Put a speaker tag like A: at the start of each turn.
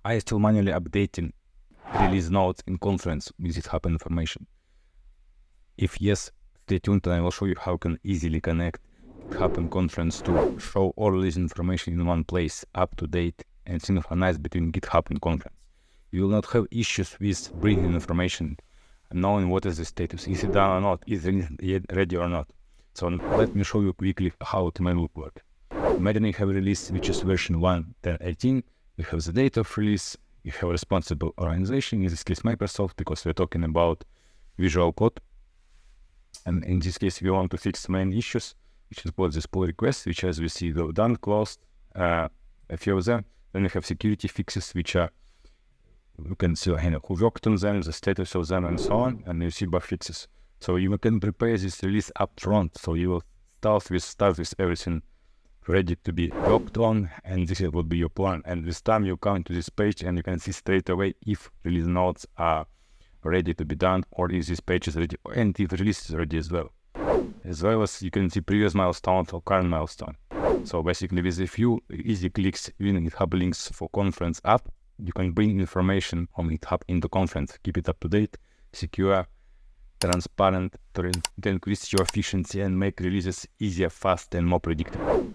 A: Are you still manually updating release notes in Confluence with GitHub and information? If yes, stay tuned and I will show you how you can easily connect GitHub and Confluence to show all release information in one place, up to date and synchronized between GitHub and Confluence. You will not have issues with bringing information and knowing what is the status, is it done or not, is it yet ready or not. So let me show you quickly how it may work. Imagine you have a release which is version 1.10.18, you have the date of release, you have a responsible organization, in this case Microsoft, because we're talking about Visual Code. And in this case, we want to fix main issues, which is both this pull requests, which as we see, though done, closed, a few of them. Then we have security fixes, which are, you can see who worked on them, the status of them, and so on, and you see bug fixes. So you can prepare this release up front. So you will start with everything ready to be worked on, and this will be your plan. And this time you come to this page and you can see straight away if release notes are ready to be done, or if this page is ready, and if release is ready as well. As well as you can see previous milestones or current milestone. So basically with a few easy clicks in GitHub links for Confluence app, you can bring information from GitHub into Confluence, keep it up to date, secure, transparent, to increase your efficiency and make releases easier, fast and more predictable.